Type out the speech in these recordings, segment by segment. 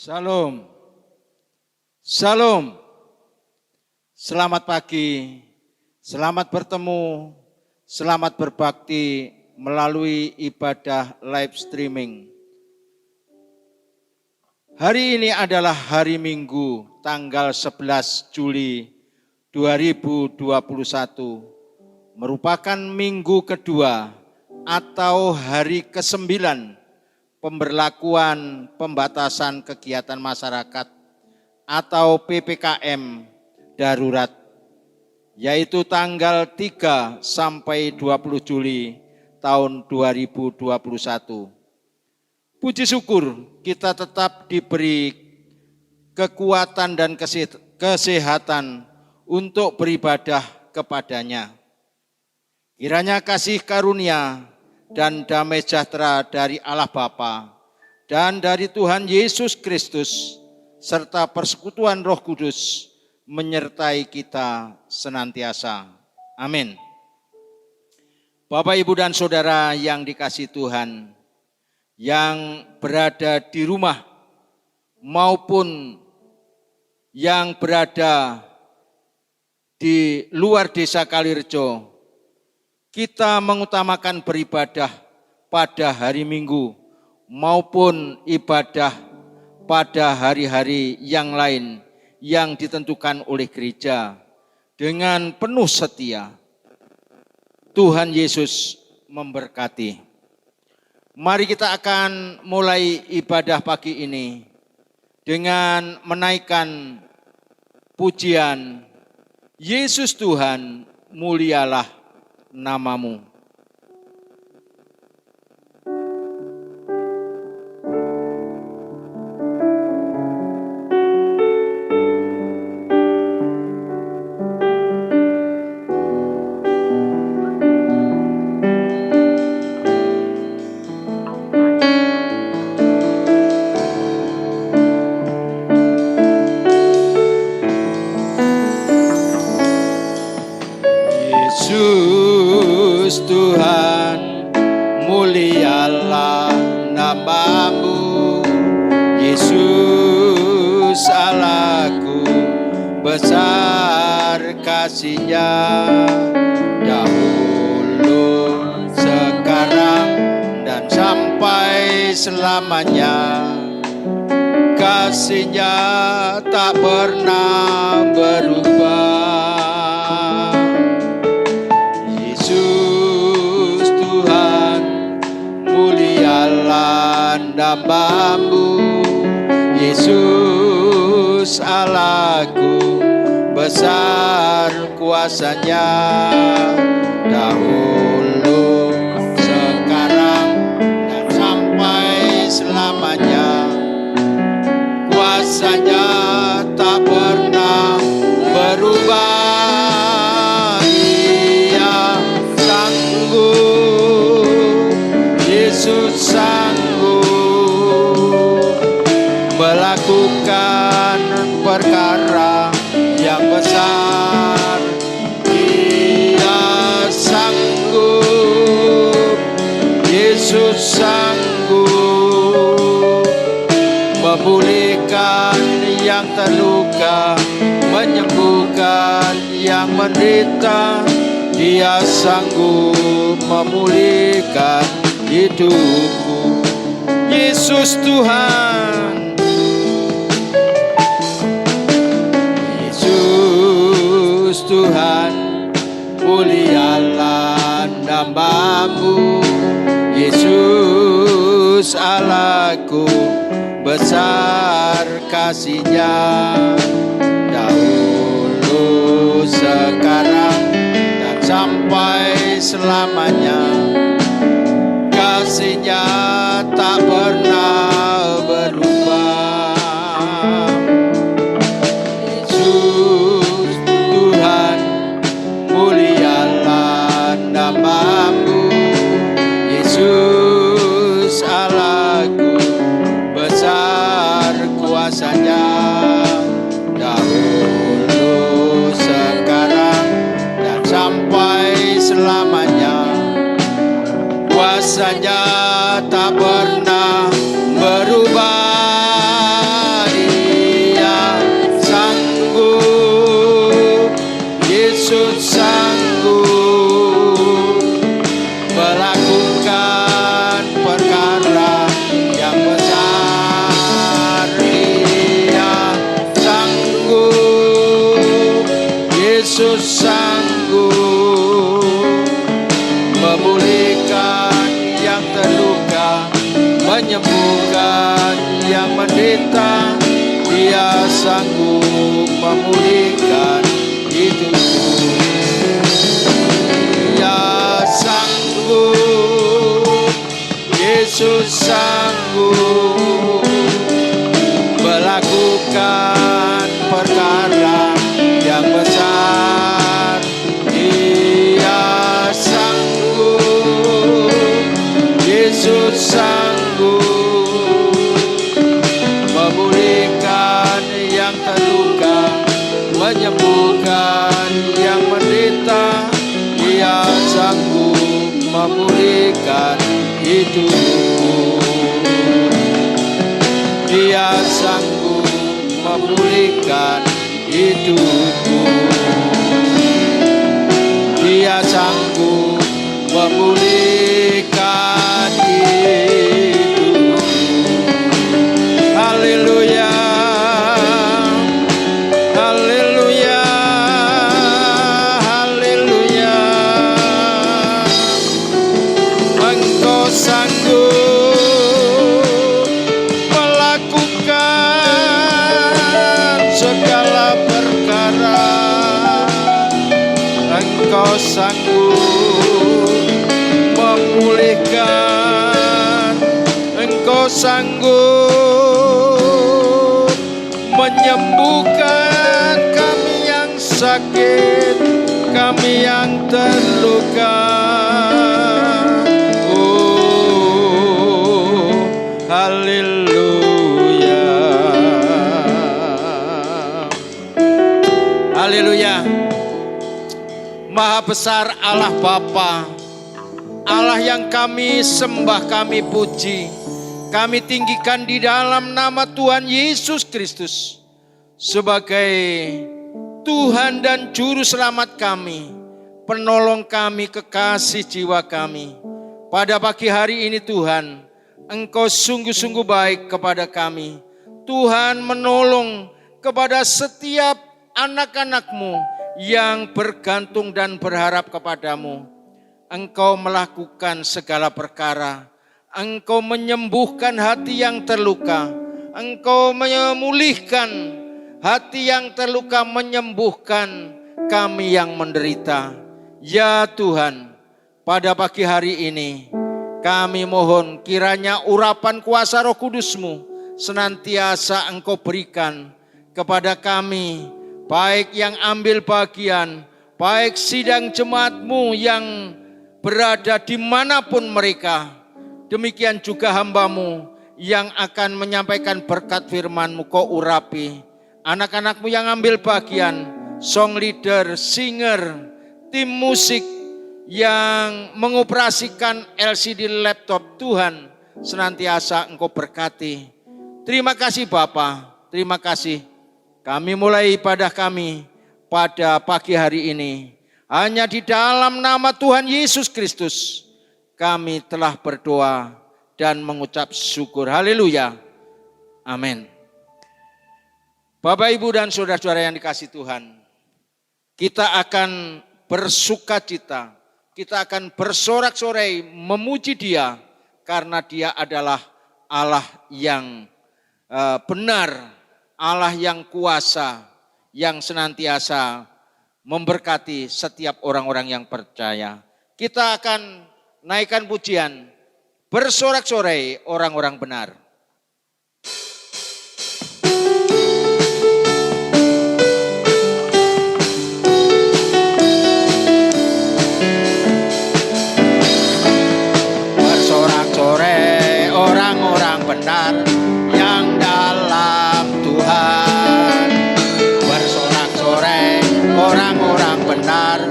Salam, salam, selamat pagi, selamat bertemu, selamat berbakti melalui ibadah live streaming. Hari ini adalah hari Minggu, tanggal 11 Juli 2021, merupakan minggu kedua atau hari ke-9 pemberlakuan pembatasan kegiatan masyarakat atau PPKM darurat, yaitu tanggal 3 sampai 20 Juli tahun 2021. Puji syukur kita tetap diberi kekuatan dan kesehatan untuk beribadah kepadanya. Kiranya kasih karunia dan damai sejahtera dari Allah Bapa dan dari Tuhan Yesus Kristus serta persekutuan Roh Kudus menyertai kita senantiasa. Amin. Bapak, Ibu, dan Saudara yang dikasihi Tuhan, yang berada di rumah maupun yang berada di luar desa Kalirejo, kita mengutamakan beribadah pada hari Minggu maupun ibadah pada hari-hari yang lain yang ditentukan oleh gereja dengan penuh setia. Tuhan Yesus memberkati. Mari kita akan mulai ibadah pagi ini dengan menaikkan pujian Yesus Tuhan, mulialah namamu. Tuhan, mulialah namamu. Yesus Allahku, besar kasih-Nya, dahulu, sekarang, dan sampai selamanya. Kasih-Nya tak pernah berubah. Namamu, Yesus Allahku, besar kuasa-Nya, dahulu, sekarang, dan sampai selamanya. Kuasa-Nya tak pernah berubah. Dia sanggup, Yesus sanggup melakukan perkara yang besar. Dia sanggup, Yesus sanggup memulihkan yang terluka, menyembuhkan yang menderita. Dia sanggup memulihkan hidupku. Yesus Tuhan, Yesus Tuhan, mulialah namamu. Yesus Allahku, besar kasih-Nya, dahulu, sekarang, dan sampai selamanya. Kasih-Nya tak pernah berubah. Yesus Tuhan, mulialah namamu. Yesus Allahku, besar kuasa-Nya, dahulu, sekarang, dan sampai selamanya. Kuasa-Nya tak pernah berubah. sanggup memulihkan yang terluka, menyembuhkan yang menderita. Dia sanggup memulihkan hidupku. Dia sanggup, Yesus sanggup melakukan perkara yang besar. Dia sanggup, Yesus sanggup memulihkan yang terluka, menyembuhkan yang menderita. Dia sanggup memulihkan hidupku. Dia sanggup memulihkan hidupku. Dia sanggup memulihkan hidupku. Haleluya, haleluya, haleluya. Engkau sanggup segala perkara. Engkau sanggup memulihkan, Engkau sanggup menyembuhkan kami yang sakit, kami yang terluka. Oh, haleluya. Haleluya. Maha besar Allah Bapa, Allah yang kami sembah, kami puji, kami tinggikan di dalam nama Tuhan Yesus Kristus sebagai Tuhan dan Juru Selamat kami, penolong kami, kekasih jiwa kami. Pada pagi hari ini Tuhan, Engkau sungguh-sungguh baik kepada kami. Tuhan menolong kepada setiap anak-anak-Mu yang bergantung dan berharap kepadamu. Engkau melakukan segala perkara. Engkau menyembuhkan hati yang terluka. Engkau memulihkan hati yang terluka, menyembuhkan kami yang menderita. Ya Tuhan, pada pagi hari ini kami mohon kiranya urapan kuasa Roh Kudus-Mu senantiasa Engkau berikan kepada kami, baik yang ambil bagian, baik sidang jemaat-Mu yang berada dimanapun mereka. Demikian juga hamba-Mu yang akan menyampaikan berkat firman-Mu. Kau urapi anak-anak-Mu yang ambil bagian, song leader, singer, tim musik yang mengoperasikan LCD laptop. Tuhan, senantiasa Engkau berkati. Terima kasih Bapa, terima kasih. Kami mulai ibadah kami pada pagi hari ini. Hanya di dalam nama Tuhan Yesus Kristus kami telah berdoa dan mengucap syukur. Haleluya. Amin. Bapak, Ibu, dan saudara-saudara yang dikasihi Tuhan, kita akan bersukacita, kita akan bersorak-sorai memuji Dia karena Dia adalah Allah yang benar, Allah yang kuasa, yang senantiasa memberkati setiap orang-orang yang percaya. Kita akan naikkan pujian, bersorak-sorai orang-orang benar. Bersorak-sorai orang-orang benar yang dalam Tuhan. Bersorak-sorai orang-orang benar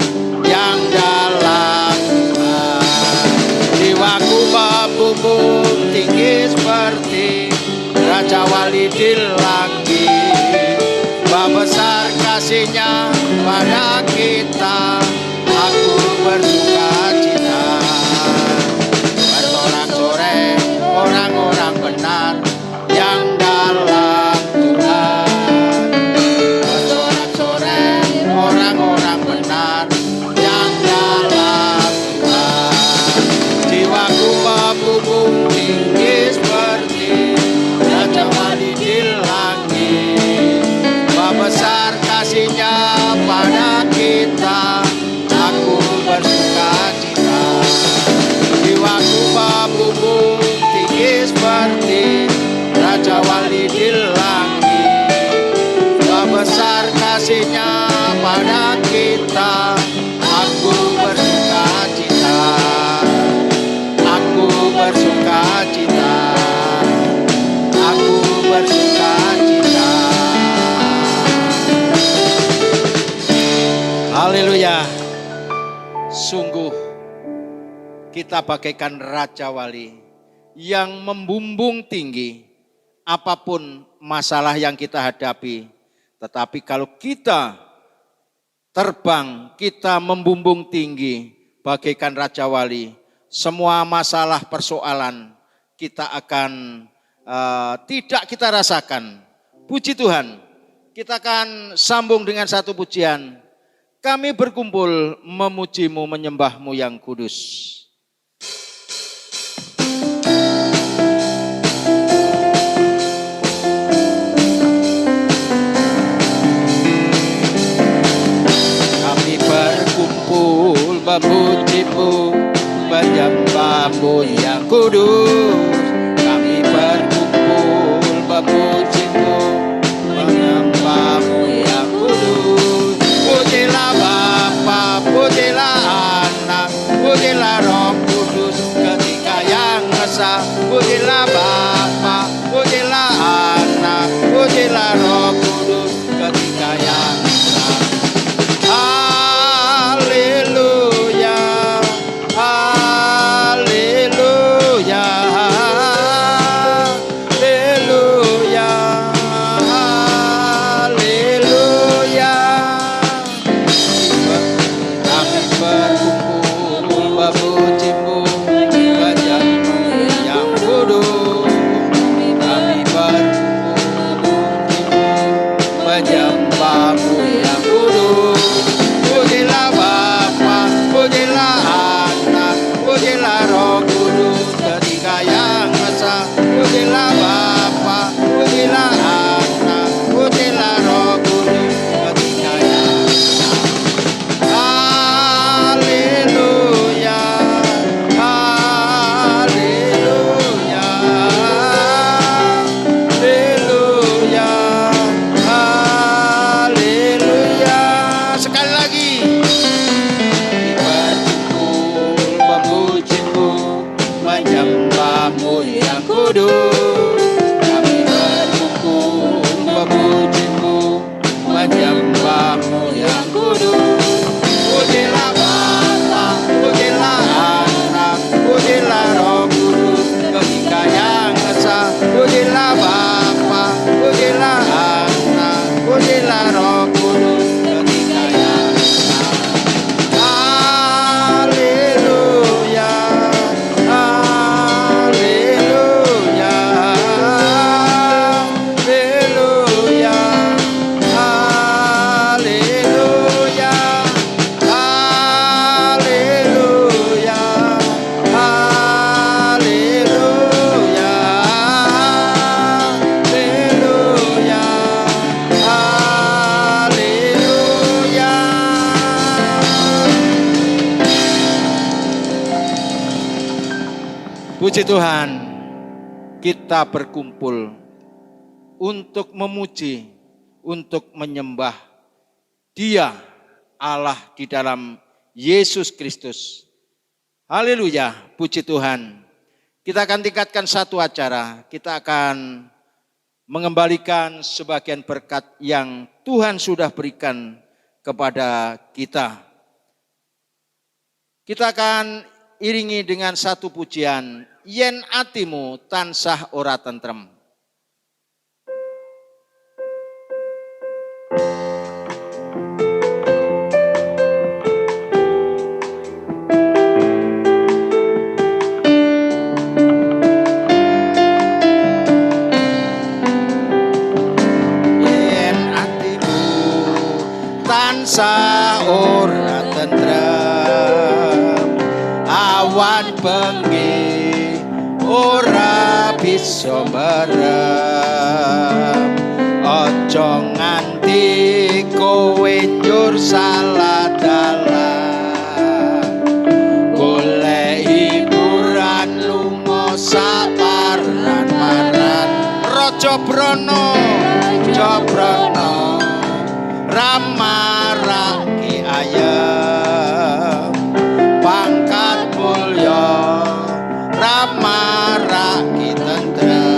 yang dalam Tuhan. Jiwaku membumbung tinggi seperti Raja Wali di langit. Besar kasih-Nya pada kita, aku bersuka cita. Bersorak-sorai orang-orang benar yang dalam Tuhan. Bersorak-sorai orang-orang benar kita bagaikan Raja Wali yang membumbung tinggi apapun masalah yang kita hadapi. Tetapi kalau kita terbang, kita membumbung tinggi bagaikan Raja Wali, semua masalah persoalan kita akan tidak kita rasakan. Puji Tuhan, kita akan sambung dengan satu pujian. Kami berkumpul memuji-Mu, menyembah-Mu yang kudus. Kami berkumpul memuji-Mu, menyembah-Mu yang kudus. Kami berkumpul memuji-Mu, menyembah-Mu yang kudus. Pujilah Bapa, pujilah Anak, pujilah Roh Kudus ketika yang esa. Pujilah Bapa, pujilah Anak, pujilah Roh Kudus ketika yang esa. Haleluya, haleluya, haleluya, haleluya. Kami berkumpul memuji-Mu, menyembah-Mu yang kudus. Kami berkumpul memuji-Mu, menyembah-Mu yang kudus. Pujilah Bapa, pujilah Anak, pujilah Roh Kudus ketika yang esa. Pujilah Bapa, pujilah Anak, pujilah Roh Kudus ketika yang esa. Haleluya, haleluya, haleluya, haleluya. Sekali lagi. Berkumpul memuji-Mu, menyembah-Mu yang kudus. Kami berkumpul memuji-Mu, menyembah-Mu yang kudus. Pujilah Bapa, pujilah Anak, pujilah Roh Kudus ketika yang esa. Pujilah Bapa, pujilah Anak, pujilah Roh Kudus ketika yang esa. Haleluya, haleluya, haleluya, haleluya, haleluya, haleluya, haleluya, haleluya. Puji Tuhan, kita berkumpul untuk memuji, untuk menyembah Dia, Allah di dalam Yesus Kristus. Haleluya, puji Tuhan. Kita akan tingkatkan satu acara, kita akan mengembalikan sebagian berkat yang Tuhan sudah berikan kepada kita. Kita akan iringi dengan satu pujian, yen atimu tansah ora tentrem. Yen atimu tansah ora tentrem, awan bengi ora bisa merem. Aja nganti kowe njur salah dalan, golek hiburan lunga saparan-paran. Raja Brana, Raja Brana, ramarake ayem, pangkat mulya ramarake tentrem.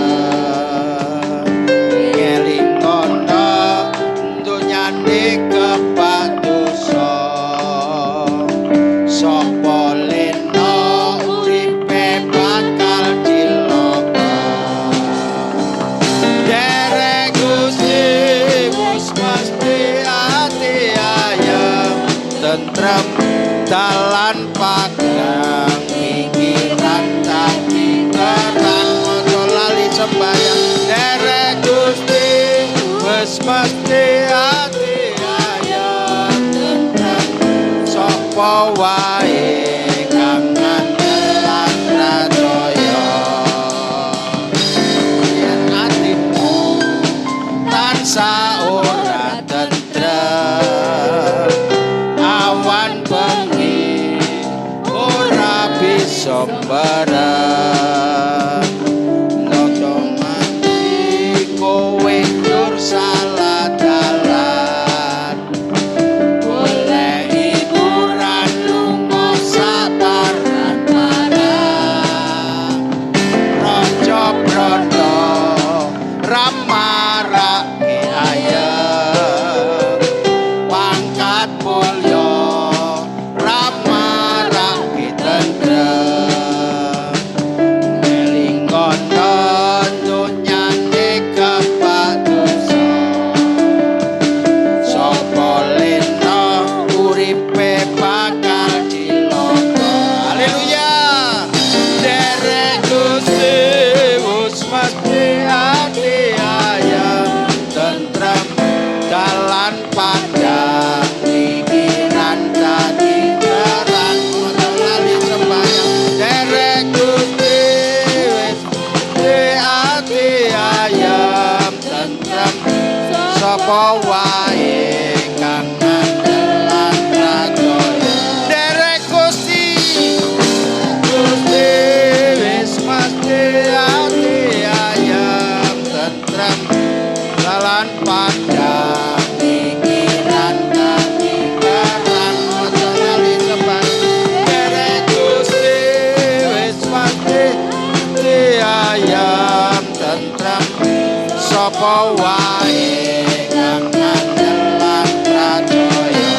Ngeling kono donyane kebak dosa, sapa lena wis mesti ati ayam tentrem sapa wae kang ngandelan pracaya yen atimu tansah ora tentrem awan bengi ora bisa bareng kowe tur salah dalan golek hiburan lunga sabaran-baran raja brata ramarake ayem pangkat mulya ramarake tentrem eling kono sapa wae kang ngandelan pracaya derek Gusti wis mesti ati ayam tentrem dalan padhang pikiran dadi barang aja lali tepan derek Gusti wis mesti ati ayam tentrem sapa wae kang ngandelan pracaya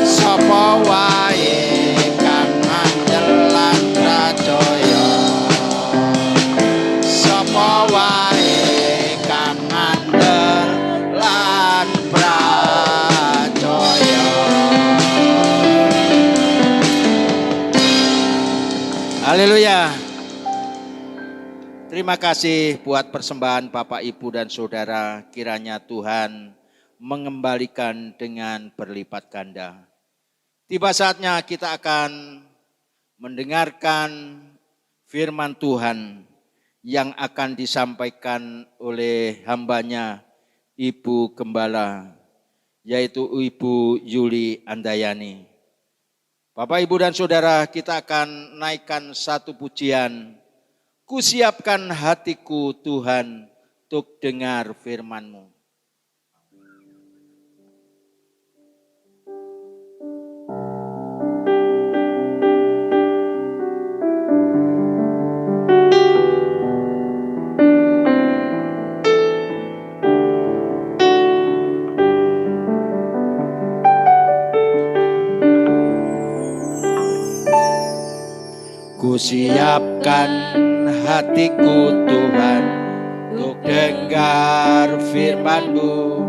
sapa wae kang ngandelan pracaya sapa wae kang ngandelan pracaya. Haleluya. Terima kasih buat persembahan Bapak, Ibu, dan Saudara. Kiranya Tuhan mengembalikan dengan berlipat ganda. Tiba saatnya kita akan mendengarkan firman Tuhan yang akan disampaikan oleh hambanya Ibu Gembala, yaitu Ibu Yuli Andayani. Bapak, Ibu, dan Saudara, kita akan naikkan satu pujian. Kusiapkan hatiku Tuhan untuk dengar firman-Mu. Kusiapkan hatiku Tuhan untuk dengar firman-Mu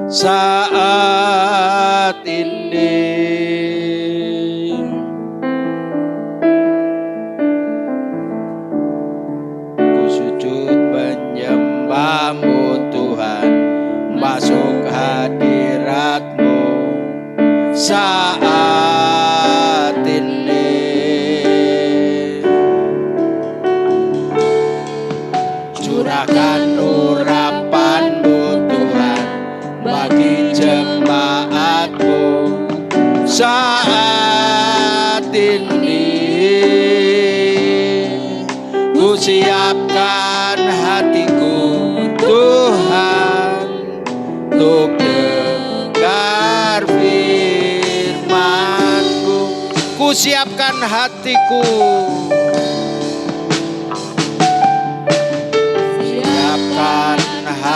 saat ini. Ku sujud menyembah-Mu Tuhan, masuk hadirat-Mu saat ini. Curahkan urapan-Mu Tuhan bagi jemaat-Mu saat ini. Ku siapkan hatiku Tuhan untuk dengar firman-Mu. Ku siapkan hatiku,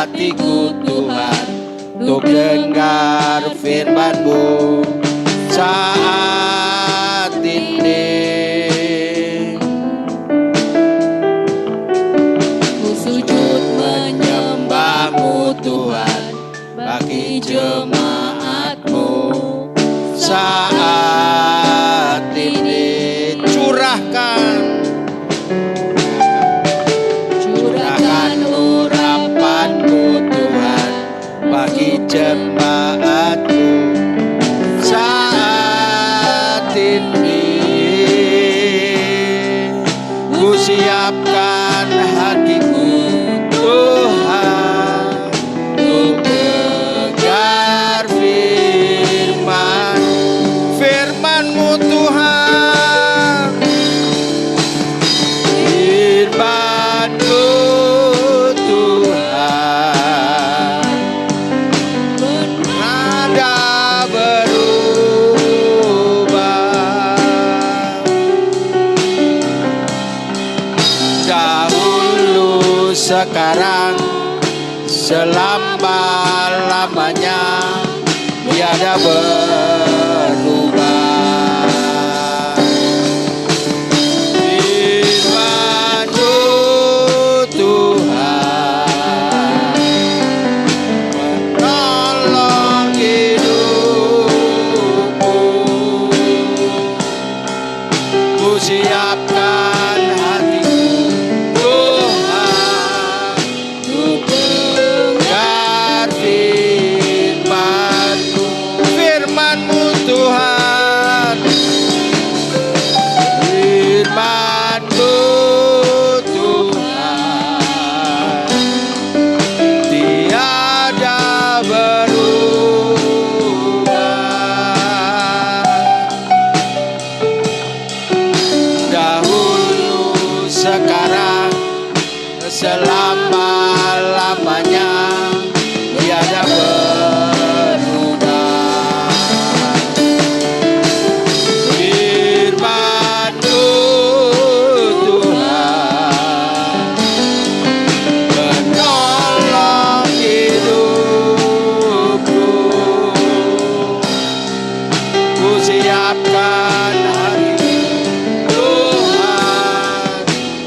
hatiku Tuhan untuk dengar firman-Mu saat ini. Ku sujud menyembah-Mu Tuhan bagi jemaat-Mu saat ini. Curahkan urapan-Mu sekarang, selama-lamanya, tiada berubah. Firman-Mu Tuhan menolong hidupku. Ku siapkan hatiku Tuhan untuk dengar firman-Mu. Firman-Mu Tuhan, firman-Mu Tuhan, tiada berubah. Dahulu, sekarang, selama-lamanya, tiada berubah. Firman-Mu Tuhan menolong hidupku. Ku siapkan hatiku Tuhan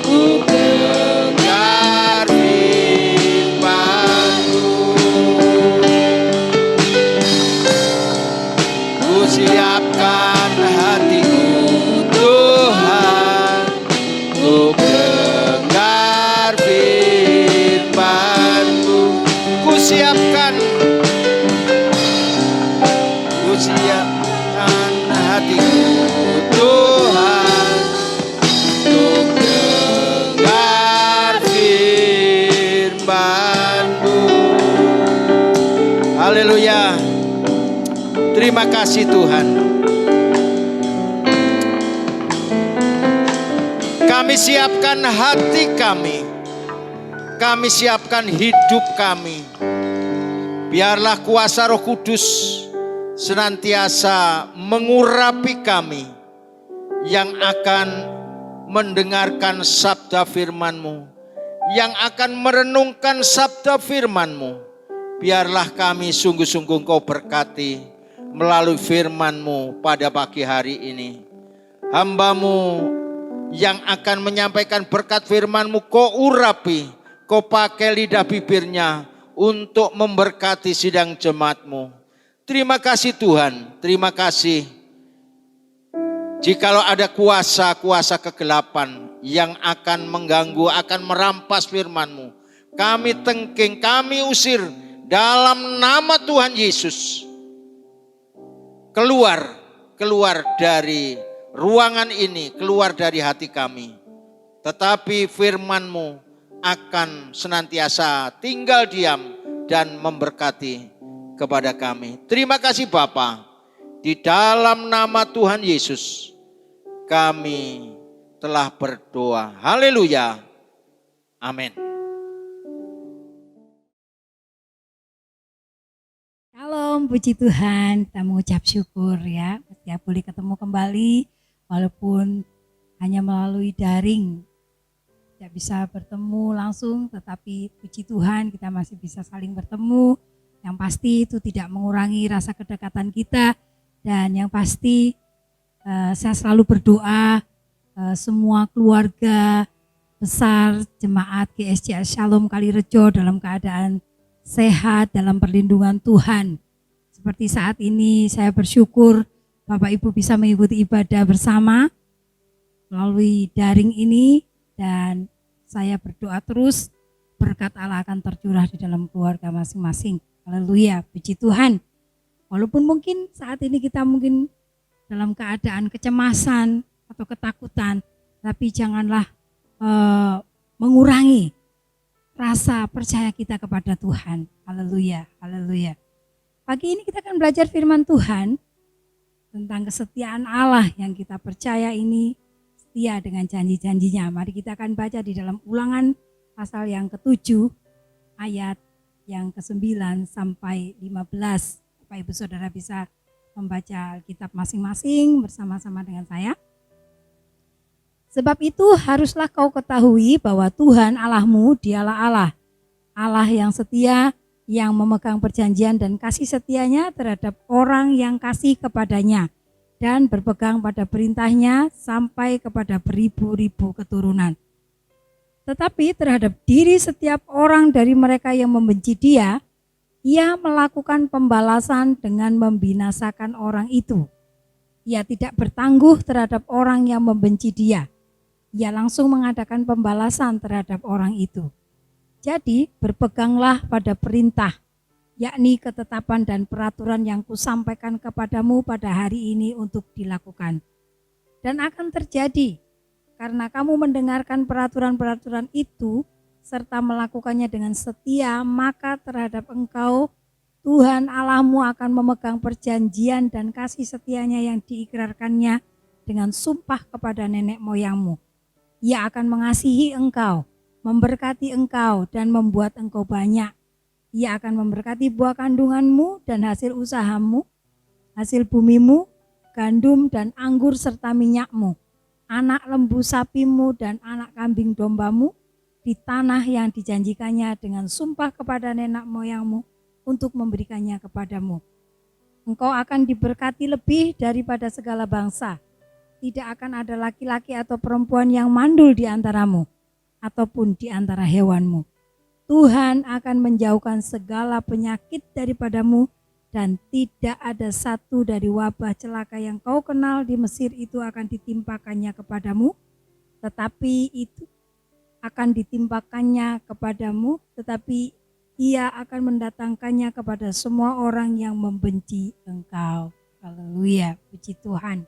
untuk dengar firman-Mu. Ku siapkan hatiku Tuhan untuk dengar firman-Mu. Ku siapkan hatiku Tuhan untuk dengar firman-Mu. Haleluya. Terima kasih Tuhan. Kami siapkan hati kami. Kami siapkan hidup kami. Biarlah kuasa Roh Kudus senantiasa mengurapi kami yang akan mendengarkan sabda firman-Mu, yang akan merenungkan sabda firman-Mu. Biarlah kami sungguh-sungguh Engkau berkati melalui firman-Mu pada pagi hari ini. Hamba-Mu yang akan menyampaikan berkat firman-Mu, Kau urapi, Kau pakai lidah bibirnya untuk memberkati sidang jemaat-Mu. Terima kasih Tuhan, terima kasih. Jikalau ada kuasa-kuasa kegelapan yang akan mengganggu, akan merampas firman-Mu, kami tengking, kami usir dalam nama Tuhan Yesus. Keluar dari ruangan ini, keluar dari hati kami. Tetapi firman-Mu akan senantiasa tinggal diam dan memberkati kepada kami. Terima kasih Bapa. Di dalam nama Tuhan Yesus kami telah berdoa. Haleluya. Amin. Shalom, puji Tuhan. Kita mengucap syukur ya. Setiap boleh ketemu kembali walaupun hanya melalui daring. Tidak bisa bertemu langsung, tetapi puji Tuhan kita masih bisa saling bertemu. Yang pasti itu tidak mengurangi rasa kedekatan kita. Dan yang pasti saya selalu berdoa semua keluarga besar jemaat GSJ Shalom Kalirejo dalam keadaan sehat dalam perlindungan Tuhan. Seperti saat ini saya bersyukur Bapak Ibu bisa mengikuti ibadah bersama melalui daring ini. Dan saya berdoa terus berkat Allah akan tercurah di dalam keluarga masing-masing. Haleluya, puji Tuhan. Walaupun mungkin saat ini kita mungkin dalam keadaan kecemasan atau ketakutan, tapi janganlah mengurangi rasa percaya kita kepada Tuhan. Haleluya, haleluya. Pagi ini kita akan belajar firman Tuhan tentang kesetiaan Allah yang kita percaya ini setia dengan janji-janjinya. Mari kita akan baca di dalam Ulangan pasal yang ke-7 ayat yang ke-9 sampai 15. Bapak Ibu Saudara bisa membaca Alkitab masing-masing bersama-sama dengan saya. Sebab itu haruslah kau ketahui bahwa Tuhan Allahmu dialah Allah Allah yang setia, yang memegang perjanjian dan kasih setianya terhadap orang yang kasih kepadanya dan berpegang pada perintahnya sampai kepada beribu-ribu keturunan. Tetapi terhadap diri setiap orang dari mereka yang membenci Dia, Ia melakukan pembalasan dengan membinasakan orang itu. Ia tidak bertangguh terhadap orang yang membenci Dia. Ia langsung mengadakan pembalasan terhadap orang itu. Jadi berpeganglah pada perintah, yakni ketetapan dan peraturan yang kusampaikan kepadamu pada hari ini untuk dilakukan. Dan akan terjadi, karena kamu mendengarkan peraturan-peraturan itu, serta melakukannya dengan setia, maka terhadap engkau, Tuhan Allahmu akan memegang perjanjian dan kasih setianya yang diikrarkannya dengan sumpah kepada nenek moyangmu. Ia akan mengasihi engkau, memberkati engkau dan membuat engkau banyak. Ia akan memberkati buah kandunganmu dan hasil usahamu, hasil bumimu, gandum dan anggur serta minyakmu, anak lembu sapimu dan anak kambing dombamu di tanah yang dijanjikannya dengan sumpah kepada nenek moyangmu untuk memberikannya kepadamu. Engkau akan diberkati lebih daripada segala bangsa. Tidak akan ada laki-laki atau perempuan yang mandul di antaramu, ataupun di antara hewanmu. Tuhan akan menjauhkan segala penyakit daripadamu, dan tidak ada satu dari wabah celaka yang kau kenal di Mesir itu akan ditimpakannya kepadamu, tetapi Ia akan mendatangkannya kepada semua orang yang membenci engkau. Haleluya, puji Tuhan.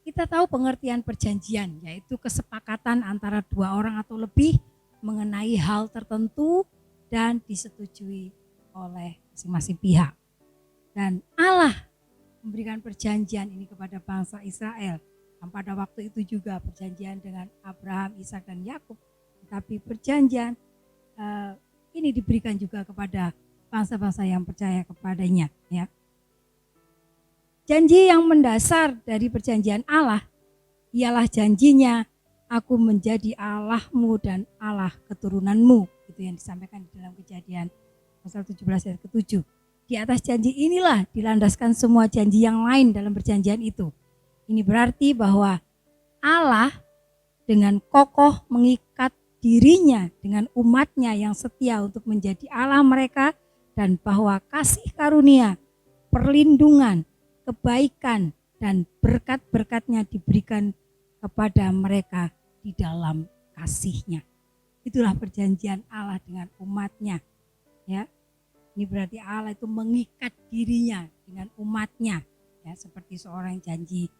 Kita tahu pengertian perjanjian, yaitu kesepakatan antara dua orang atau lebih mengenai hal tertentu dan disetujui oleh masing-masing pihak. Dan Allah memberikan perjanjian ini kepada bangsa Israel. Dan pada waktu itu juga perjanjian dengan Abraham, Ishak dan Yakub. Tetapi perjanjian ini diberikan juga kepada bangsa-bangsa yang percaya kepadanya, ya. Janji yang mendasar dari perjanjian Allah ialah janjinya, aku menjadi Allahmu dan Allah keturunanmu. Itu yang disampaikan di dalam Kejadian pasal 17 ayat ke-7. Di atas janji inilah dilandaskan semua janji yang lain dalam perjanjian itu. Ini berarti bahwa Allah dengan kokoh mengikat dirinya dengan umatnya yang setia untuk menjadi Allah mereka, dan bahwa kasih karunia, perlindungan, kebaikan dan berkat-berkatnya diberikan kepada mereka di dalam kasih-Nya. Itulah perjanjian Allah dengan umatnya, ya. Ini berarti Allah itu mengikat dirinya dengan umatnya, ya, seperti seorang janji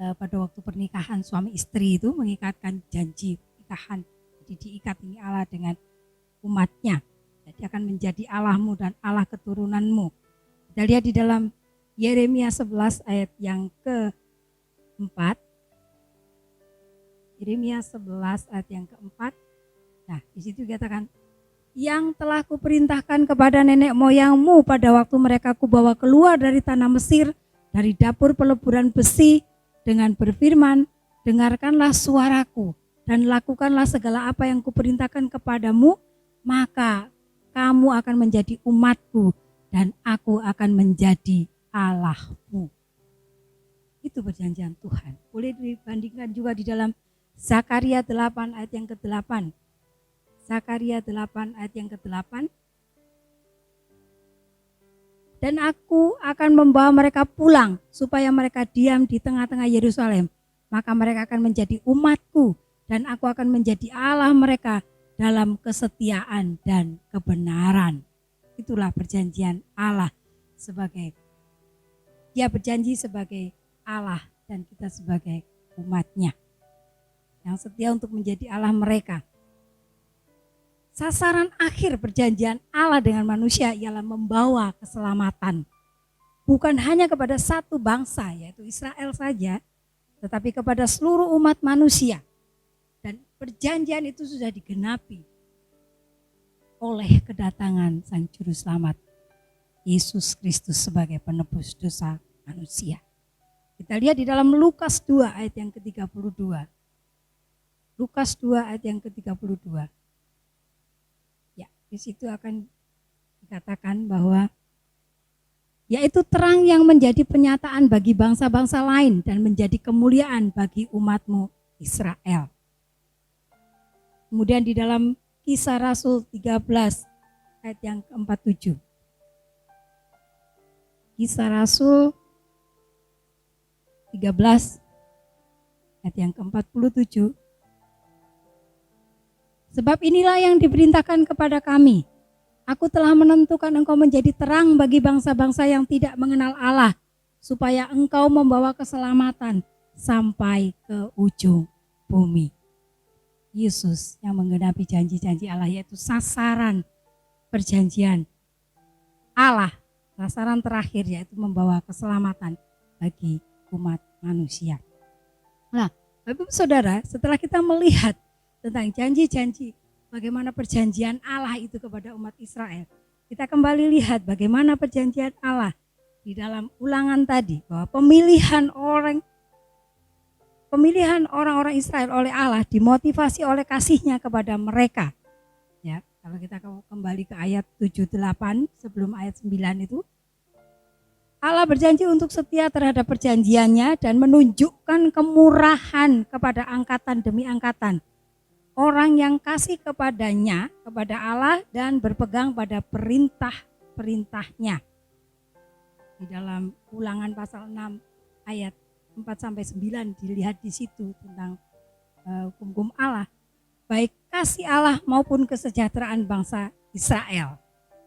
pada waktu pernikahan suami istri itu mengikatkan janji pernikahan. Jadi diikat ini Allah dengan umatnya. Jadi akan menjadi Allahmu dan Allah keturunanmu. Kita lihat di dalam Yeremia 11 ayat yang ke-4. Yeremia 11 ayat yang ke-4. Nah, di situ dikatakan, yang telah kuperintahkan kepada nenek moyangmu pada waktu mereka kubawa keluar dari tanah Mesir, dari dapur peleburan besi, dengan berfirman, dengarkanlah suaraku dan lakukanlah segala apa yang kuperintahkan kepadamu, maka kamu akan menjadi umatku dan aku akan menjadi Allahmu. Itu perjanjian Tuhan. Boleh dibandingkan juga di dalam Zakaria 8 ayat yang ke-8. Zakaria 8 ayat yang ke-8. Dan aku akan membawa mereka pulang supaya mereka diam di tengah-tengah Yerusalem. Maka mereka akan menjadi umatku dan aku akan menjadi Allah mereka dalam kesetiaan dan kebenaran. Itulah perjanjian Allah sebagai Dia berjanji sebagai Allah dan kita sebagai umatnya yang setia untuk menjadi Allah mereka. Sasaran akhir perjanjian Allah dengan manusia ialah membawa keselamatan. Bukan hanya kepada satu bangsa yaitu Israel saja, tetapi kepada seluruh umat manusia. Dan perjanjian itu sudah digenapi oleh kedatangan Sang Juru Selamat, Yesus Kristus sebagai penebus dosa manusia. Kita lihat di dalam Lukas 2 ayat yang ke-32. Lukas 2 ayat yang ke-32. Di situ akan dikatakan bahwa yaitu terang yang menjadi penyataan bagi bangsa-bangsa lain dan menjadi kemuliaan bagi umatmu Israel. Kemudian di dalam Kisah Rasul 13 ayat yang ke-47. Kisah Rasul 13 ayat yang ke-47. Sebab inilah yang diperintahkan kepada kami. Aku telah menentukan engkau menjadi terang bagi bangsa-bangsa yang tidak mengenal Allah, supaya engkau membawa keselamatan sampai ke ujung bumi. Yesus yang menggenapi janji-janji Allah, yaitu sasaran perjanjian Allah, sasaran terakhir yaitu membawa keselamatan bagi umat manusia. Nah, Bapak Ibu Saudara, setelah kita melihat tentang janji-janji bagaimana perjanjian Allah itu kepada umat Israel, kita kembali lihat bagaimana perjanjian Allah di dalam Ulangan tadi, bahwa pemilihan orang-orang Israel oleh Allah dimotivasi oleh kasih-Nya kepada mereka. Ya, kalau kita kembali ke ayat 7-8 sebelum ayat 9 itu, Allah berjanji untuk setia terhadap perjanjiannya dan menunjukkan kemurahan kepada angkatan demi angkatan. Orang yang kasih kepadanya, kepada Allah, dan berpegang pada perintah-perintahnya. Di dalam Ulangan pasal 6 ayat 4-9 dilihat di situ tentang hukum Allah, baik kasih Allah maupun kesejahteraan bangsa Israel.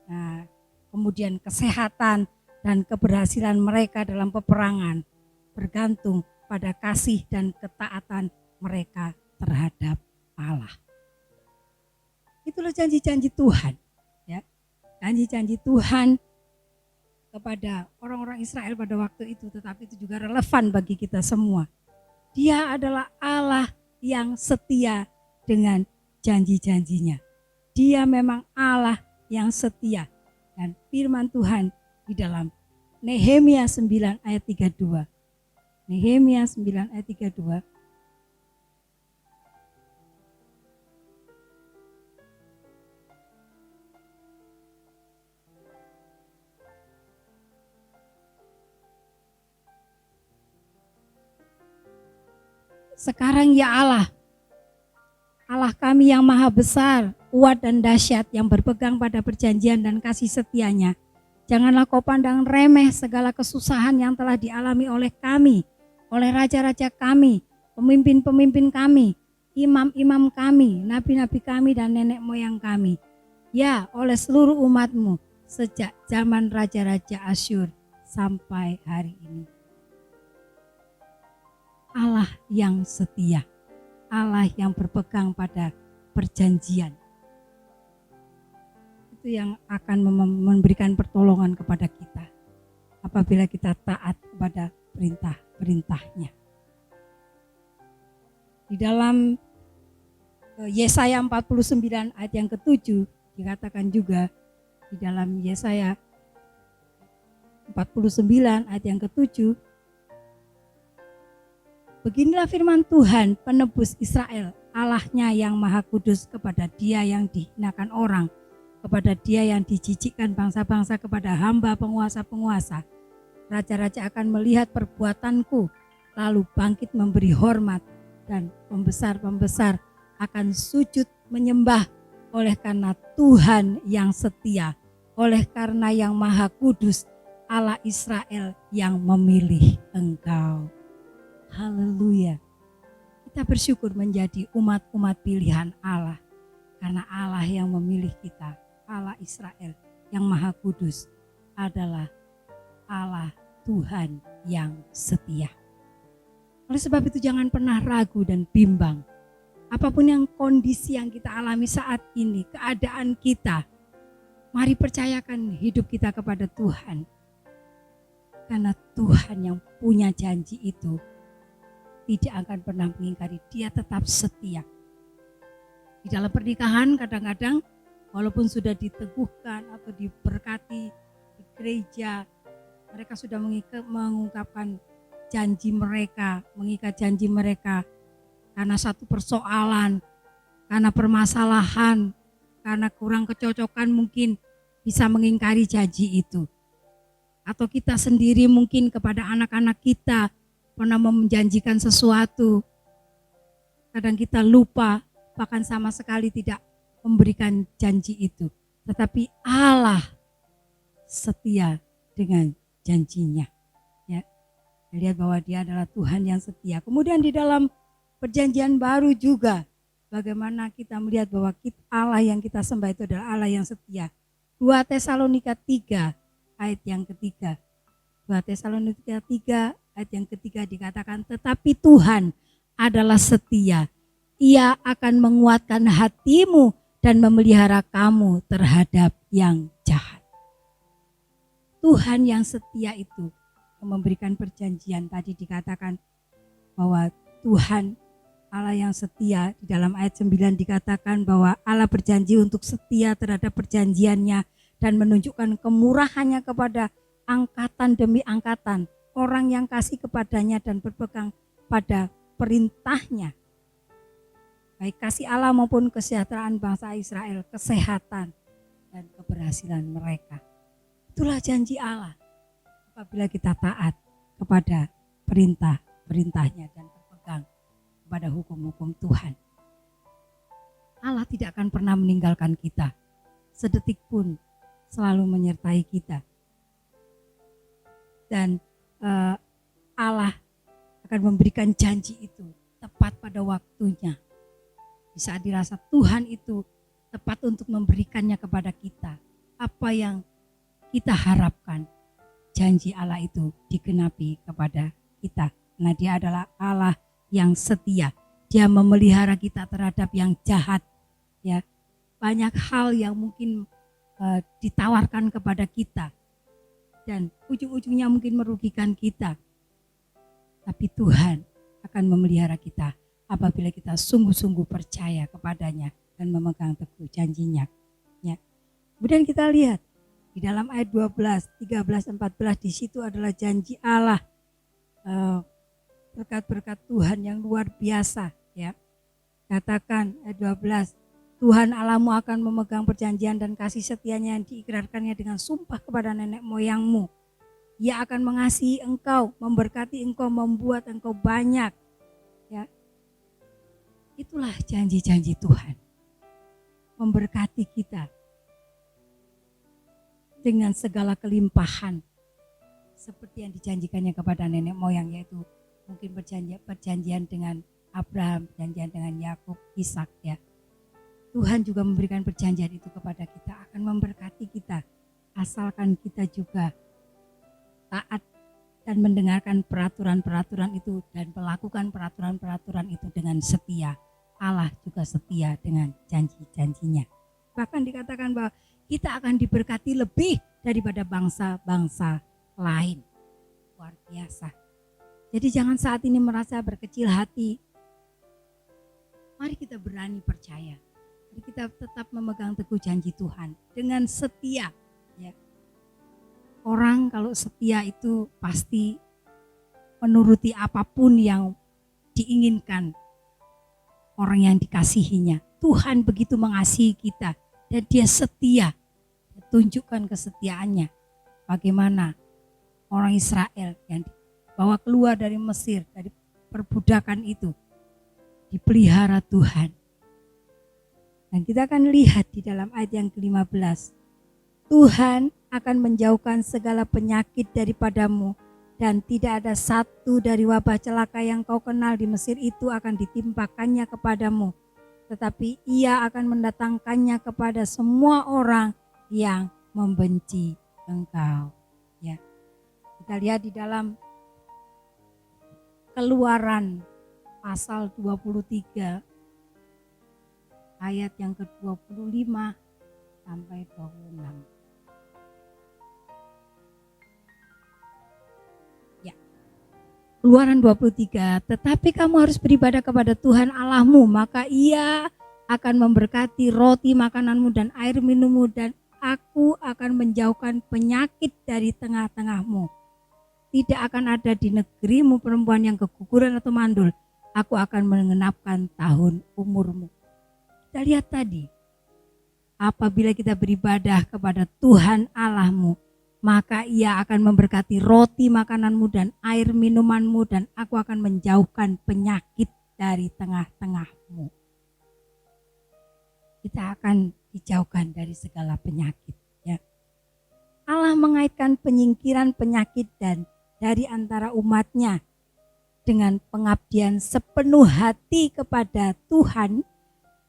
Nah, kemudian kesehatan dan keberhasilan mereka dalam peperangan bergantung pada kasih dan ketaatan mereka terhadap Allah. Itulah janji-janji Tuhan, ya. Janji-janji Tuhan kepada orang-orang Israel pada waktu itu, tetapi itu juga relevan bagi kita semua. Dia adalah Allah yang setia dengan janji-janjinya. Dia memang Allah yang setia. Dan firman Tuhan di dalam Nehemia 9 ayat 32. Nehemia 9 ayat 32. Sekarang ya Allah, Allah kami yang maha besar, kuat dan dahsyat, yang berpegang pada perjanjian dan kasih setia-Nya. Janganlah kau pandang remeh segala kesusahan yang telah dialami oleh kami, oleh raja-raja kami, pemimpin-pemimpin kami, imam-imam kami, nabi-nabi kami dan nenek moyang kami. Ya, oleh seluruh umat-Mu sejak zaman raja-raja Asyur sampai hari ini. Allah yang setia, Allah yang berpegang pada perjanjian. Itu yang akan memberikan pertolongan kepada kita apabila kita taat kepada perintah-perintah-Nya. Di dalam Yesaya 49 ayat yang ke-7 dikatakan juga, di dalam Yesaya 49 ayat yang ke-7, beginilah firman Tuhan penebus Israel, Allah-Nya yang maha kudus, kepada dia yang dihinakan orang, kepada dia yang dijijikkan bangsa-bangsa, kepada hamba penguasa-penguasa. Raja-raja akan melihat perbuatanku, lalu bangkit memberi hormat, dan pembesar-pembesar akan sujud menyembah, oleh karena Tuhan yang setia, oleh karena yang maha kudus, Allah Israel yang memilih engkau. Haleluya. Kita bersyukur menjadi umat-umat pilihan Allah, karena Allah yang memilih kita, Allah Israel yang maha kudus, adalah Allah Tuhan yang setia. Oleh sebab itu jangan pernah ragu dan bimbang. Apapun yang kondisi yang kita alami saat ini, keadaan kita, mari percayakan hidup kita kepada Tuhan. Karena Tuhan yang punya janji itu tidak akan pernah mengingkari, dia tetap setia. Di dalam pernikahan kadang-kadang walaupun sudah diteguhkan atau diberkati di gereja, mereka sudah mengungkapkan janji mereka, mengikat janji mereka karena satu persoalan, karena permasalahan, karena kurang kecocokan mungkin bisa mengingkari janji itu. Atau kita sendiri mungkin kepada anak-anak kita pernah menjanjikan sesuatu. Kadang kita lupa, bahkan sama sekali tidak memberikan janji itu. Tetapi Allah setia dengan janjinya. Ya, lihat bahwa Dia adalah Tuhan yang setia. Kemudian di dalam perjanjian baru juga, bagaimana kita melihat bahwa Allah yang kita sembah itu adalah Allah yang setia. 2 Tesalonika 3 ayat yang ketiga. 2 Tesalonika 3 ayat yang ketiga dikatakan, tetapi Tuhan adalah setia. Ia akan menguatkan hatimu dan memelihara kamu terhadap yang jahat. Tuhan yang setia itu memberikan perjanjian. Tadi dikatakan bahwa Tuhan Allah yang setia, di dalam ayat 9 dikatakan bahwa Allah berjanji untuk setia terhadap perjanjiannya dan menunjukkan kemurahannya kepada angkatan demi angkatan orang yang kasih kepadanya dan berpegang pada perintahnya. Baik kasih Allah maupun kesejahteraan bangsa Israel, kesehatan dan keberhasilan mereka. Itulah janji Allah apabila kita taat kepada perintahnya dan berpegang pada hukum-hukum Tuhan. Allah tidak akan pernah meninggalkan kita. Sedetik pun selalu menyertai kita. Dan Allah akan memberikan janji itu tepat pada waktunya. Di saat dirasa Tuhan itu tepat untuk memberikannya kepada kita. Apa yang kita harapkan, janji Allah itu digenapi kepada kita. Karena Dia adalah Allah yang setia. Dia memelihara kita terhadap yang jahat. Ya, banyak hal yang mungkin ditawarkan kepada kita dan ujung-ujungnya mungkin merugikan kita. Tapi Tuhan akan memelihara kita apabila kita sungguh-sungguh percaya kepadanya dan memegang teguh janjinya. Ya. Kemudian kita lihat di dalam ayat 12, 13, 14 di situ adalah janji Allah. Berkat-berkat Tuhan yang luar biasa, ya. Katakan ayat 12, Tuhan Allahmu akan memegang perjanjian dan kasih setianya yang diikrarkannya dengan sumpah kepada nenek moyangmu. Ia akan mengasihi engkau, memberkati engkau, membuat engkau banyak. Ya. Itulah janji-janji Tuhan. Memberkati kita dengan segala kelimpahan seperti yang dijanjikannya kepada nenek moyang, yaitu mungkin perjanjian dengan Abraham, perjanjian dengan Yakub, Ishak, ya. Tuhan juga memberikan perjanjian itu kepada kita, akan memberkati kita asalkan kita juga taat dan mendengarkan peraturan-peraturan itu dan melakukan peraturan-peraturan itu dengan setia. Allah juga setia dengan janji-janjinya. Bahkan dikatakan bahwa kita akan diberkati lebih daripada bangsa-bangsa lain. Luar biasa. Jadi jangan saat ini merasa berkecil hati. Mari kita berani percaya. Mari kita tetap memegang teguh janji Tuhan dengan setia. Ya. Orang kalau setia itu pasti menuruti apapun yang diinginkan orang yang dikasihinya. Tuhan begitu mengasihi kita dan Dia setia. Tunjukkan kesetiaannya. Bagaimana orang Israel yang dibawa keluar dari Mesir, dari perbudakan itu, dipelihara Tuhan. Dan kita akan lihat di dalam ayat yang ke-15. Tuhan akan menjauhkan segala penyakit daripadamu dan tidak ada satu dari wabah celaka yang kau kenal di Mesir itu akan ditimpakannya kepadamu. Tetapi Ia akan mendatangkannya kepada semua orang yang membenci engkau. Ya. Kita lihat di dalam Keluaran pasal 23 ayat yang ke-25 sampai 26. Ya. Keluaran 23, tetapi kamu harus beribadah kepada Tuhan Allahmu, maka Ia akan memberkati roti makananmu dan air minummu, dan Aku akan menjauhkan penyakit dari tengah-tengahmu. Tidak akan ada di negerimu perempuan yang keguguran atau mandul. Aku akan mengenapkan tahun umurmu. Kita lihat tadi, apabila kita beribadah kepada Tuhan Allahmu, maka Ia akan memberkati roti makananmu dan air minumanmu, dan aku akan menjauhkan penyakit dari tengah-tengahmu. Kita akan dijauhkan dari segala penyakit. Ya. Allah mengaitkan penyingkiran penyakit dan dari antara umatnya dengan pengabdian sepenuh hati kepada Tuhan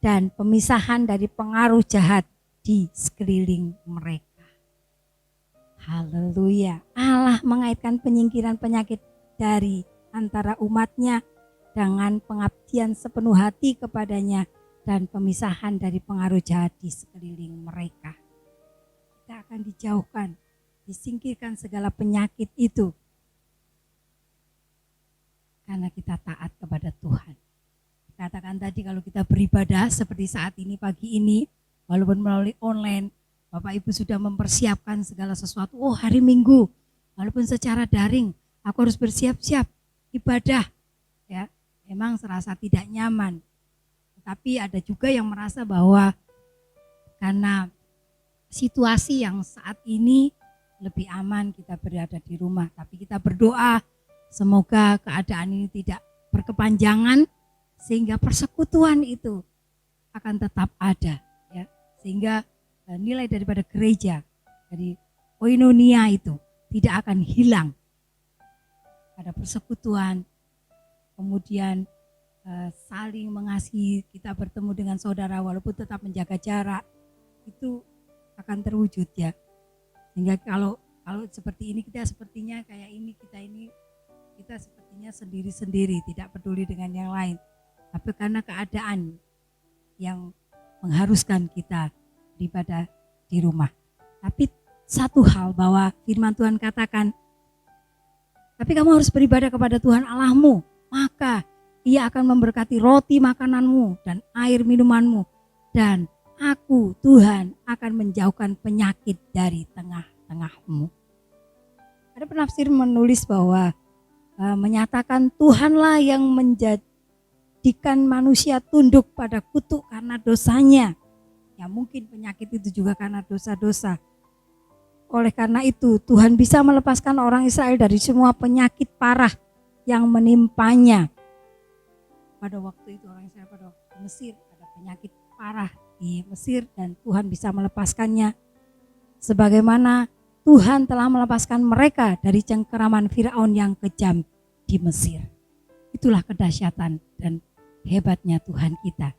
dan pemisahan dari pengaruh jahat di sekeliling mereka. Haleluya. Allah mengaitkan penyingkiran penyakit dari antara umatnya dengan pengabdian sepenuh hati kepadanya dan pemisahan dari pengaruh jahat di sekeliling mereka. Kita akan dijauhkan, disingkirkan segala penyakit itu karena kita taat kepada Tuhan. Katakan tadi kalau kita beribadah seperti saat ini pagi ini, walaupun melalui online, Bapak Ibu sudah mempersiapkan segala sesuatu. Oh, hari Minggu, walaupun secara daring, aku harus bersiap-siap ibadah. Ya, memang serasa tidak nyaman. Tapi ada juga yang merasa bahwa karena situasi yang saat ini lebih aman kita berada di rumah. Tapi kita berdoa semoga keadaan ini tidak berkepanjangan sehingga persekutuan itu akan tetap ada. Ya. Sehingga nilai daripada gereja, dari koinonia itu tidak akan hilang. Ada persekutuan, kemudian saling mengasihi, kita bertemu dengan saudara walaupun tetap menjaga jarak, itu akan terwujud ya. Sehingga kalau seperti ini kita sepertinya kayak ini kita sepertinya sendiri-sendiri, tidak peduli dengan yang lain. Tapi karena keadaan yang mengharuskan kita beribadah di rumah. Tapi satu hal bahwa firman Tuhan katakan, tapi kamu harus beribadah kepada Tuhan Allahmu, maka Ia akan memberkati roti makananmu dan air minumanmu, dan aku Tuhan akan menjauhkan penyakit dari tengah-tengahmu. Ada penafsir menulis bahwa menyatakan Tuhanlah yang menjadikan manusia tunduk pada kutuk karena dosanya. Ya mungkin penyakit itu juga karena dosa-dosa. Oleh karena itu Tuhan bisa melepaskan orang Israel dari semua penyakit parah yang menimpanya. Pada waktu itu orang Israel pada waktu Mesir ada penyakit parah di Mesir dan Tuhan bisa melepaskannya. Sebagaimana Tuhan telah melepaskan mereka dari cengkeraman Firaun yang kejam di Mesir. Itulah kedahsyatan dan hebatnya Tuhan kita.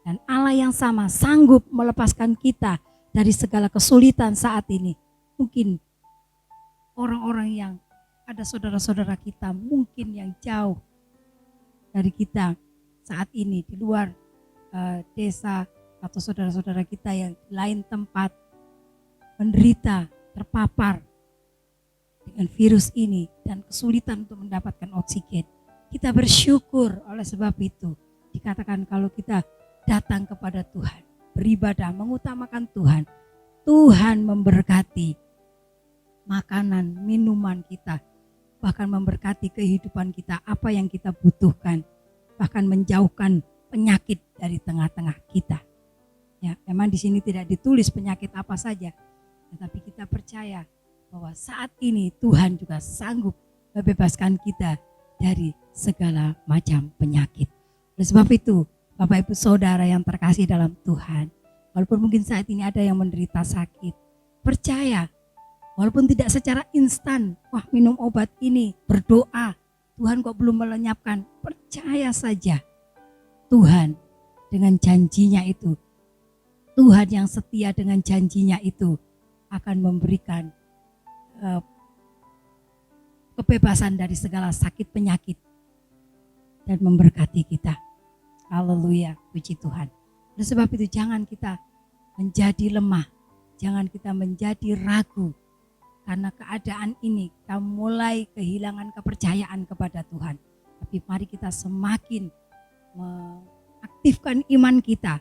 Dan Allah yang sama sanggup melepaskan kita dari segala kesulitan saat ini. Mungkin orang-orang yang ada saudara-saudara kita mungkin yang jauh dari kita saat ini di luar desa atau saudara-saudara kita yang di lain tempat menderita, terpapar dengan virus ini dan kesulitan untuk mendapatkan oksigen. Kita bersyukur oleh sebab itu dikatakan kalau kita datang kepada Tuhan, beribadah, mengutamakan Tuhan, Tuhan memberkati makanan, minuman kita, bahkan memberkati kehidupan kita, apa yang kita butuhkan, bahkan menjauhkan penyakit dari tengah-tengah kita. Ya, memang di sini tidak ditulis penyakit apa saja, tetapi kita percaya bahwa saat ini Tuhan juga sanggup membebaskan kita dari segala macam penyakit. Oleh sebab itu, Bapak Ibu Saudara yang terkasih dalam Tuhan, walaupun mungkin saat ini ada yang menderita sakit, percaya walaupun tidak secara instan, wah minum obat ini, berdoa, Tuhan kok belum melenyapkan, percaya saja Tuhan dengan janjinya itu, Tuhan yang setia dengan janjinya itu akan memberikan kebebasan dari segala sakit penyakit dan memberkati kita. Haleluya, puji Tuhan. Oleh sebab itu jangan kita menjadi lemah, jangan kita menjadi ragu. Karena keadaan ini kita mulai kehilangan kepercayaan kepada Tuhan. Tapi mari kita semakin mengaktifkan iman kita,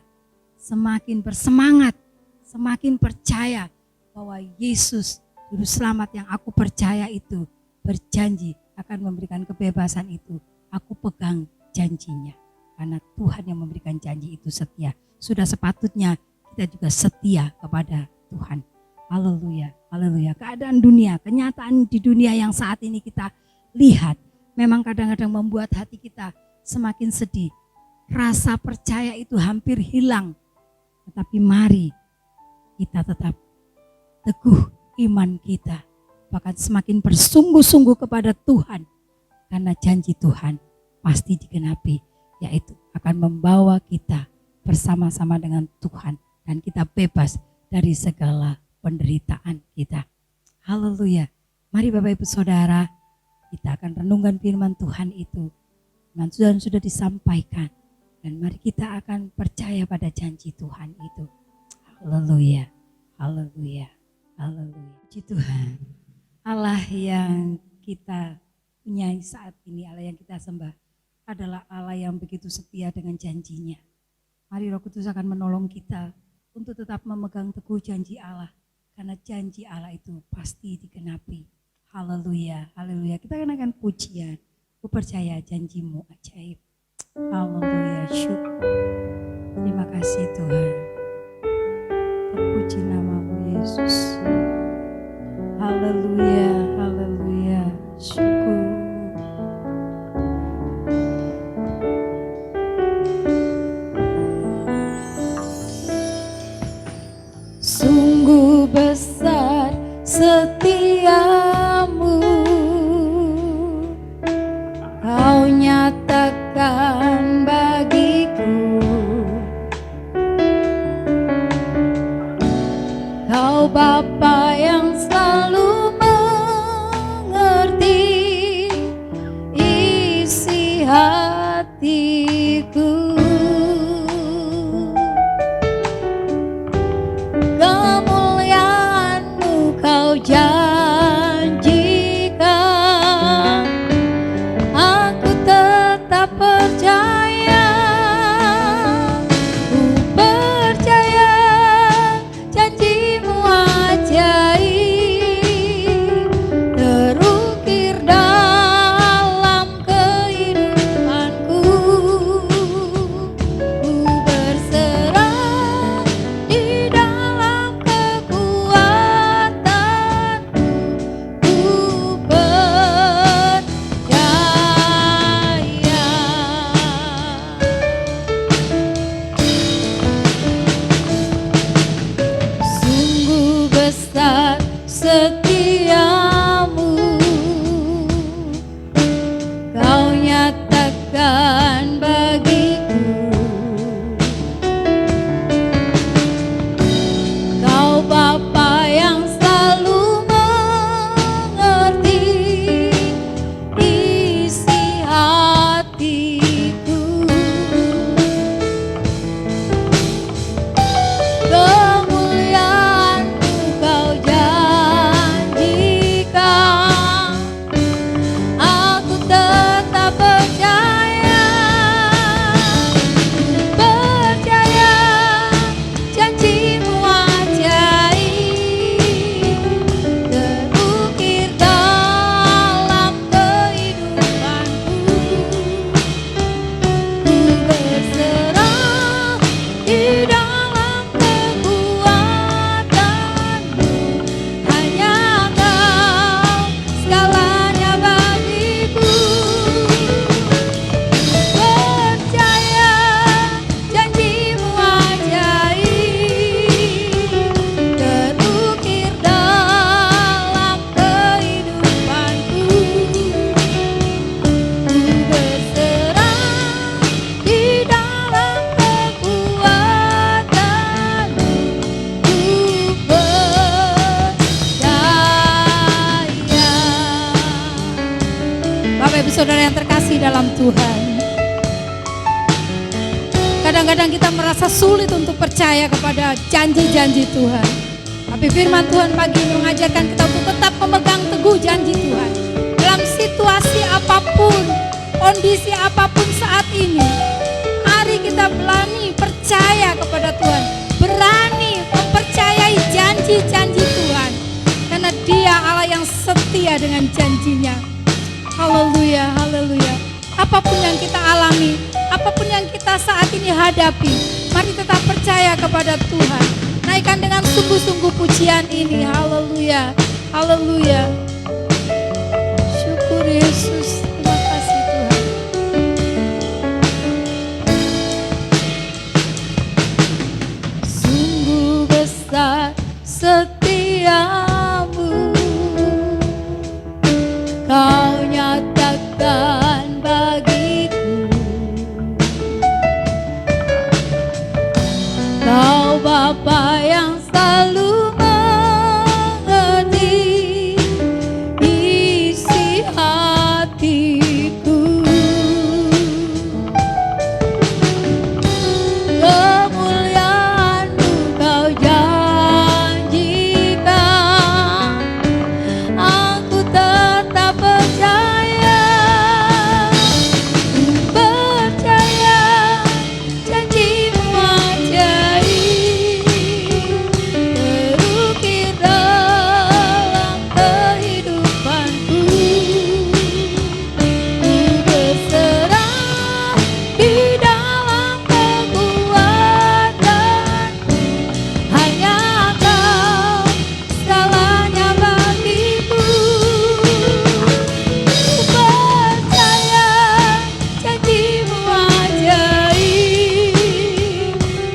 semakin bersemangat, semakin percaya bahwa Yesus Juru Selamat yang aku percaya itu berjanji akan memberikan kebebasan itu. Aku pegang janjinya. Karena Tuhan yang memberikan janji itu setia. Sudah sepatutnya kita juga setia kepada Tuhan. Haleluya, haleluya. Keadaan dunia, kenyataan di dunia yang saat ini kita lihat memang kadang-kadang membuat hati kita semakin sedih. Rasa percaya itu hampir hilang. Tetapi mari kita tetap teguh iman kita. Bahkan semakin bersungguh-sungguh kepada Tuhan. Karena janji Tuhan pasti digenapi. Yaitu akan membawa kita bersama-sama dengan Tuhan. Dan kita bebas dari segala penderitaan kita. Haleluya. Mari Bapak Ibu Saudara, kita akan renungkan firman Tuhan itu. Firman Tuhan sudah disampaikan. Dan mari kita akan percaya pada janji Tuhan itu. Haleluya. Haleluya. Haleluya. Puji Tuhan. Allah yang kita punyai saat ini, Allah yang kita sembah adalah Allah yang begitu setia dengan janjinya. Mari Roh Kudus akan menolong kita untuk tetap memegang teguh janji Allah. Karena janji Allah itu pasti digenapi. Haleluya, haleluya. Kita kenakan pujian. Ku percaya janjimu ajaib. Haleluya, syukur. Terima kasih Tuhan. Terpuji namamu Yesus. Haleluya, haleluya, syukur. Sungguh besar setiamu, kau nyatakan bagiku. Kau Bapa yang selalu mengerti isi hatiku. Janjikan, aku tetap percaya. Ku percaya janjimu ajaib, terukir dalam kehidupanku. Ku berserah di dalam kekuatan. Sungguh besar setiamu, kau nyatakan bagiku. Kau Bapa yang selalu mengerti isi hatiku. Kemuliaan-Mu kau janjikan, aku tetap percaya. Percaya janjimu ajaib, terukir dalam kehidupanku. Ku berserah di dalam kekuatan-Mu. Hanya Kau segalanya bagiku. Percaya janjimu ajaib, terukir dalam kehidupanku. Ku berserah di dalam kekuatan-Mu. Ku percaya. Bapak Ibu Saudara yang terkasih dalam Tuhan, kadang-kadang kita merasa sulit untuk percaya kepada janji-janji Tuhan. Tapi firman Tuhan pagi ini mengajarkan kita untuk tetap memegang teguh janji Tuhan. Dalam situasi apapun, kondisi apapun saat ini, mari kita berani percaya kepada Tuhan. Berani mempercayai janji-janji Tuhan. Karena Dia Allah yang setia dengan janjinya. Haleluya, haleluya. Apapun yang kita alami, apapun yang kita saat ini hadapi, mari tetap tetap percaya kepada Tuhan. Naikkan dengan sungguh-sungguh pujian ini. Haleluya, haleluya. Syukur Yesus, terima kasih Tuhan. Sungguh besar setiamu, Kau nyatakan bagiku. Kau Bapa yang selalu mengerti isi hatiku. Kemuliaan-Mu Kau janjikan, aku tetap percaya. Ku percaya janji-Mu ajaib, terukir dalam kehidupanku. Ku berserah di dalam kekuatanku, hanya Kau segalanya bagiku. Ku percaya janji-Mu ajaib,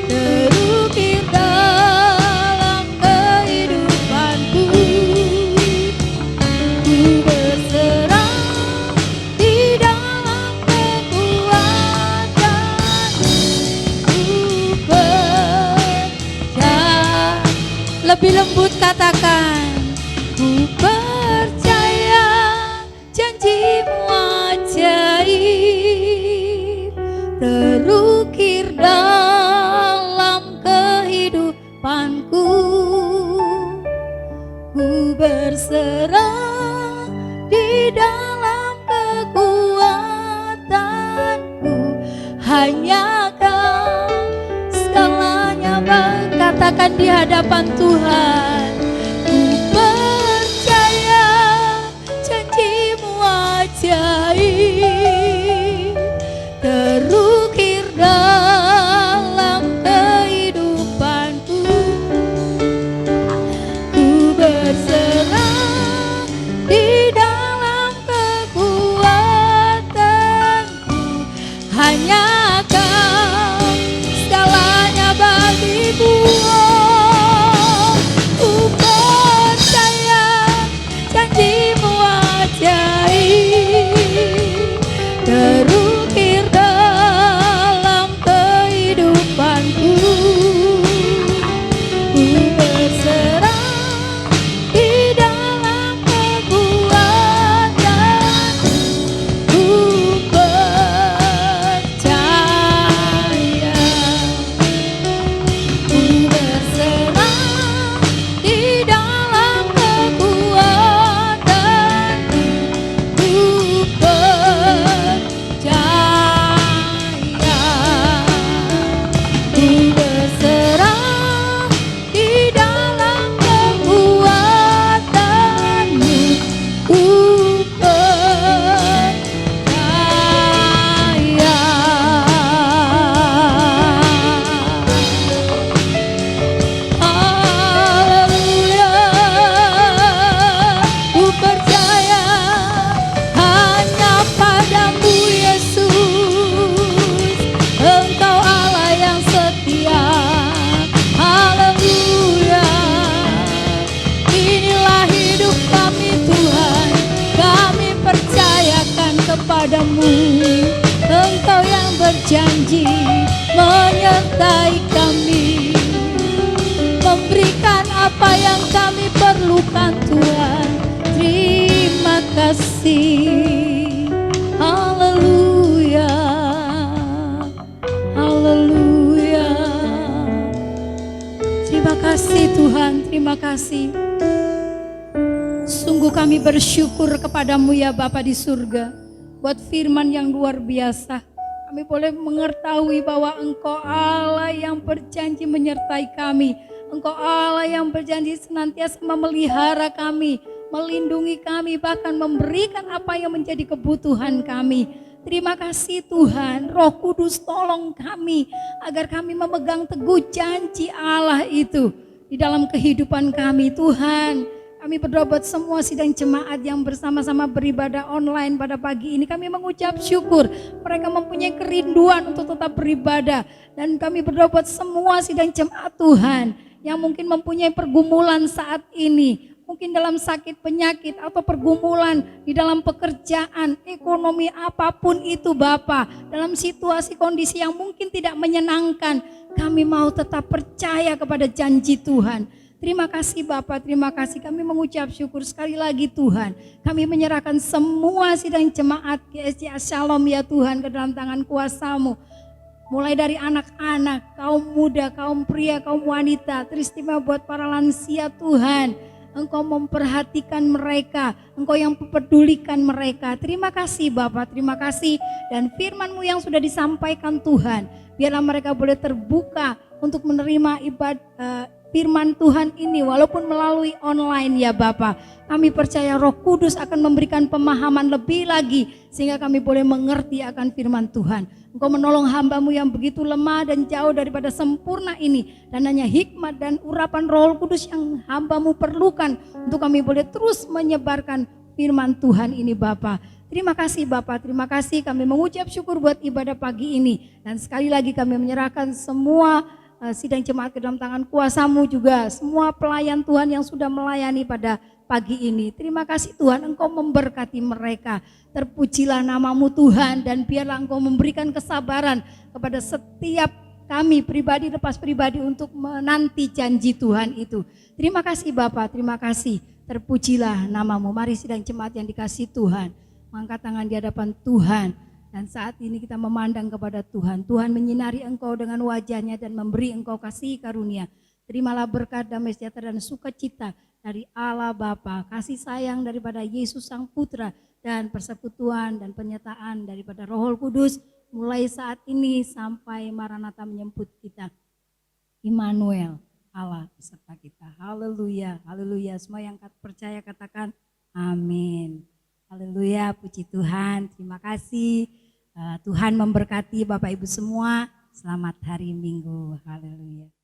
terukir dalam kehidupanku. Ku berserah di dalam kekuatanmu. Ku percaya. Lebih lembut katakan, ku percaya janji-Mu ajaib, terukir dalam kehidupanku. Ku berserah di dalam kekuatanku, hanya Kau segalanya. Katakan di hadapan Tuhan, ku percaya janji-Mu ajaib, terukir dalam kehidupanku. Ku berserah di dalam kekuatanku, hanya Kau segalanya bagiku. Ku percaya janji-Mu ajaib, terukir dalam kehidupanku. Ku berserah di dalam kekuatanmu. Ku percaya. Ku berserah di dalam kekuatanmu. Ku percaya. Ku berserah di dalam kekuatanmu. Ku percaya. Haleluya. Ku percaya hanya padamu Yesus, Engkau Allah yang setia. Haleluya. Inilah hidup kami Tuhan, kami percayakan kepadamu. Engkau yang berjanji menyertai kami, memberikan apa yang kami perlukan Tuhan. Terima kasih. Haleluya. Haleluya. Terima kasih Tuhan, terima kasih. Sungguh kami bersyukur kepadamu ya Bapa di surga, buat firman yang luar biasa. Kami boleh mengetahui bahwa Engkau Allah yang berjanji menyertai kami. Engkau Allah yang berjanji senantiasa memelihara kami, melindungi kami, bahkan memberikan apa yang menjadi kebutuhan kami. Terima kasih Tuhan, Roh Kudus tolong kami agar kami memegang teguh janji Allah itu di dalam kehidupan kami Tuhan. Kami berdoa buat semua sidang jemaat yang bersama-sama beribadah online pada pagi ini. Kami mengucap syukur mereka mempunyai kerinduan untuk tetap beribadah. Dan kami berdoa buat semua sidang jemaat Tuhan yang mungkin mempunyai pergumulan saat ini. Mungkin dalam sakit penyakit atau pergumulan di dalam pekerjaan, ekonomi apapun itu Bapa. Dalam situasi kondisi yang mungkin tidak menyenangkan, kami mau tetap percaya kepada janji Tuhan. Terima kasih Bapak, terima kasih. Kami mengucap syukur sekali lagi Tuhan. Kami menyerahkan semua sidang jemaat GSJ Shalom ya Tuhan ke dalam tangan kuasa-Mu. Mulai dari anak-anak, kaum muda, kaum pria, kaum wanita. Teristimewa buat para lansia Tuhan. Engkau memperhatikan mereka, Engkau yang mempedulikan mereka. Terima kasih Bapak, terima kasih. Dan firman-Mu yang sudah disampaikan Tuhan, biarlah mereka boleh terbuka untuk menerima ibadah firman Tuhan ini walaupun melalui online ya Bapak. Kami percaya Roh Kudus akan memberikan pemahaman lebih lagi sehingga kami boleh mengerti akan firman Tuhan. Engkau menolong hamba-Mu yang begitu lemah dan jauh daripada sempurna ini. Dan hanya hikmat dan urapan Roh Kudus yang hamba-Mu perlukan untuk kami boleh terus menyebarkan firman Tuhan ini Bapak. Terima kasih Bapak, terima kasih. Kami mengucap syukur buat ibadah pagi ini. Dan sekali lagi kami menyerahkan semua sidang jemaat ke dalam tangan kuasa-Mu juga. Semua pelayan Tuhan yang sudah melayani pada pagi ini. Terima kasih Tuhan, Engkau memberkati mereka. Terpujilah nama-Mu Tuhan dan biarlah Engkau memberikan kesabaran kepada setiap kami pribadi lepas pribadi untuk menanti janji Tuhan itu. Terima kasih Bapak, terima kasih. Terpujilah nama-Mu. Mari sidang jemaat yang dikasihi Tuhan, mengangkat tangan di hadapan Tuhan. Dan saat ini kita memandang kepada Tuhan. Tuhan menyinari engkau dengan wajahnya dan memberi engkau kasih karunia. Terimalah berkat, damai sejahtera dan sukacita dari Allah Bapa, kasih sayang daripada Yesus Sang Putra, dan persekutuan dan penyertaan daripada Roh Kudus mulai saat ini sampai Maranatha menjemput kita. Immanuel, Allah beserta kita. Haleluya, haleluya. Semua yang percaya katakan amin. Haleluya, puji Tuhan. Terima kasih. Tuhan memberkati Bapak Ibu semua. Selamat hari Minggu. Haleluya.